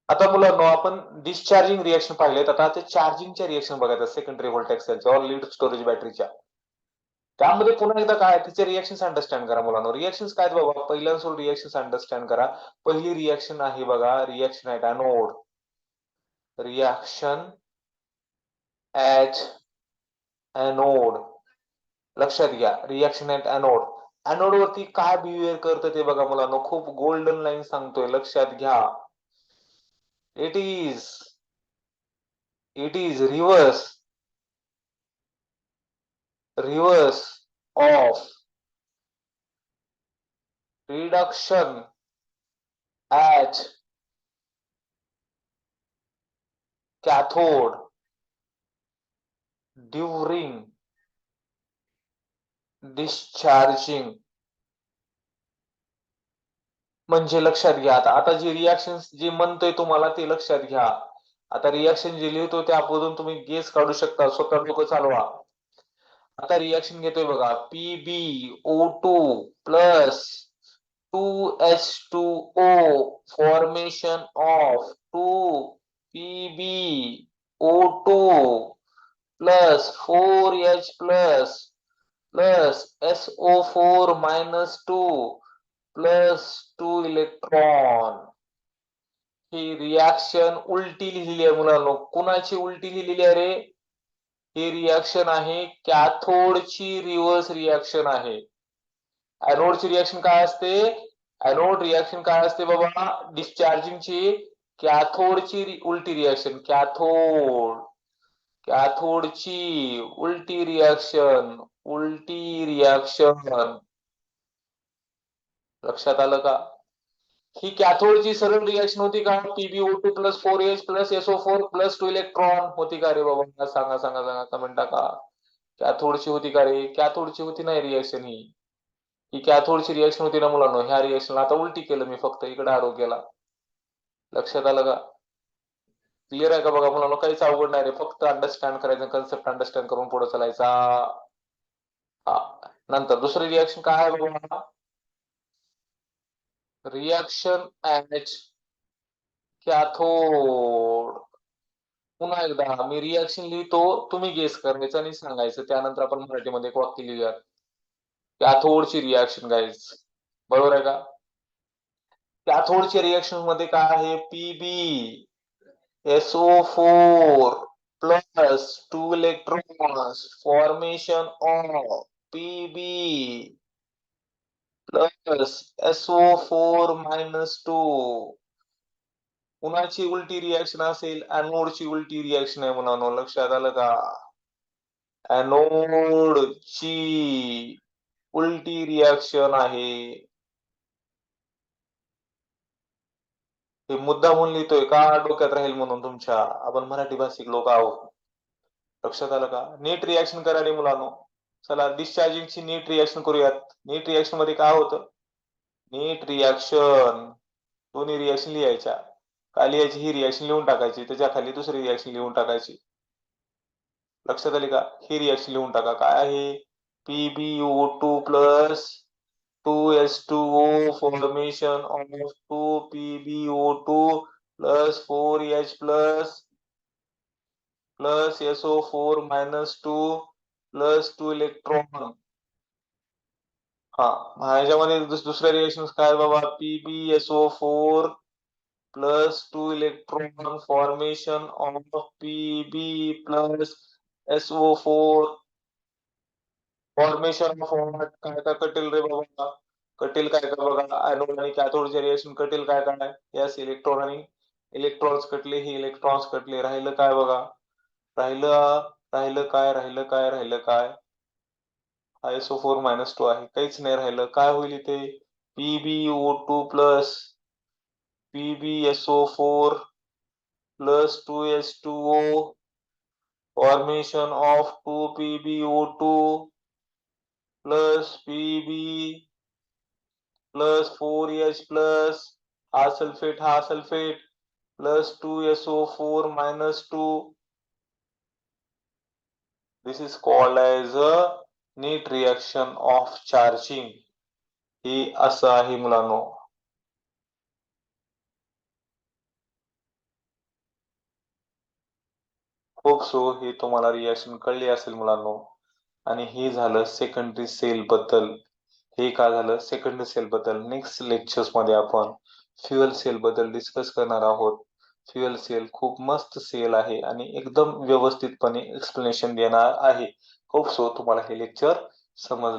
आता मुलांनो आपण डिस्चार्जिंग रिएक्शन पाहिलेत. आता ते चार्जिंगच्या रिएक्शन बघायचं सेकंडरी व्होल्टेज सेलच्या लीड स्टोरेज बॅटरीच्या. त्यामध्ये पुन्हा एकदा काय तिचे रिएक्शन्स अंडरस्टँड करा मुलांनो. रिएक्शन्स काय आहेत बाबा? पहिल्यापासून रिएक्शन्स अंडरस्टँड करा. पहिली रिएक्शन आहे बघा, reaction at anode. Reaction at anode. लक्षात घ्या, रिएक्शन ऍट एनोड. एनोड वरती काय बिहेवियर करतं ते बघा मुलांनो. खूप गोल्डन लाईन सांगतोय, लक्षात घ्या. It is reverse of reduction at cathode during discharging. म्हणजे लक्षात घ्या, आता आता जी रिएक्शन जी म्हणतोय तुम्हाला ते लक्षात घ्या. आता रिएक्शन जे लिहितो त्यामधून तुम्ही गेस काढू शकता, स्वतः डोकं चालवा. आता रिएक्शन घेतोय बघा, PbO2 plus 2H2O formation of 2PbO2 plus 4H plus SO4 minus 2 plus 2 electron. He reaction उलटी लिहिली आहे मुलांनो. कुणाची उलटी लिहिलेली आहे रे? ही रिएक्शन आहे कॅथोडची रिव्हर्स रिएक्शन आहे. एनोडची रिएक्शन काय असते? एनोड रिएक्शन काय असते बाबा? डिस्चार्जिंगची. कॅथोडची उलटी रिएक्शन. कॅथोडची उलटी रिएक्शन. लक्षात आलं का? ही कॅथोडची सरळ रिएक्शन होती का? PbO2 plus 4H plus SO4 plus 2 electron होती का रे बाबा? सांगा सांगा सांगा, कमेंट टाका. कॅथोडची होती का रे? कॅथोडची होती नाही रिएक्शन ही. ही कॅथोडची रिएक्शन होती ना मुलांनो. ह्या रिएक्शनला आता उलटी केलं मी, फक्त इकडे आरो केला. लक्षात आलं का? क्लिअर आहे का बघा मुलांनो? काहीच अवघड नाही रे, फक्त अंडरस्टँड करायचं, कन्सेप्ट अंडरस्टँड करून पुढे चालायचा. हा, नंतर दुसरी रिएक्शन काय आहे बघा? Reaction at cathode. पुन्हा एकदा मी रिएक्शन लिहितो, तुम्ही गेस करायचं आणि सांगायचं. त्यानंतर आपण मराठीमध्ये एक वाक्य लिहूया. कॅथोडची रिएक्शन गाईज, बरोबर आहे का? कॅथोडच्या रिएक्शन मध्ये काय आहे? PbSO4 plus 2 electrons formation of Pb plus SO4 minus 2. कुणाची उलटी रिएक्शन असेल? एनोडची उलटी रिएक्शन आहे मुलांनो. लक्षात आलं का? एनोडची उलटी रिएक्शन आहे. हे मुद्दामून लिहितोय का? डोक्यात राहील म्हणून तुमच्या. आपण मराठी भाषिक लोक आहोत. लक्षात आलं का? नीट रिएक्शन करा रे मुलांनो. चला डिस्चार्जिंगची नीट रिएक्शन करूयात. नीट रिएक्शन मध्ये काय होतं? नीट रिएक्शन, दोन्ही रिएक्शन लिहायच्या. काय लिहायची? ही रिएक्शन लिहून टाकायची, त्याच्या खाली दुसरी रिएक्शन लिहून टाकायची. लक्षात आली का? ही रिएक्शन लिहून टाका. काय आहे? PbO2 plus 2H2O formation of 2PbO2 plus 4H plus SO4 minus 2 plus 2 electron. हा, ह्याच्यामध्ये दुसऱ्या रिएक्शन काय बाबा? PbSO4 plus 2 electron formation of Pb plus SO4 formation of काय काय कटेल रे बाबा? कटेल काय काय बघा? एनोड आणि कॅथोडचे रिएक्शन कटेल काय काय? यस, इलेक्ट्रॉन आणि इलेक्ट्रॉन्स कटले. हे इलेक्ट्रॉन्स कटले. राहिलं काय बघा? राहिलं राहिलं काय? SO4 मायनस 2 आहे. काहीच नाही राहिलं. काय होईल इथे? PbO2 plus PbSO4 plus 2H2O formation of 2PbO2 plus Pb plus 4H plus हा sulphate plus 2SO4 minus 2. This is called as a neat reaction of charging. हे असं आहे मुलांनो. होप सो ही तुम्हाला रिएक्शन कळली असेल मुलांनो. आणि हे झालं सेकंडरी सेल बद्दल. हे का झालं सेकंडरी सेल बद्दल. नेक्स्ट लेक्चर्स मध्ये आपण फ्युएल सेल बद्दल डिस्कस करणार आहोत. फ्युएल सेल खूप मस्त सेल आहे आणि एकदम व्यवस्थितपणे एक्सप्लेनेशन देणार आहे. होप सो तुम्हाला हे लेक्चर समजलं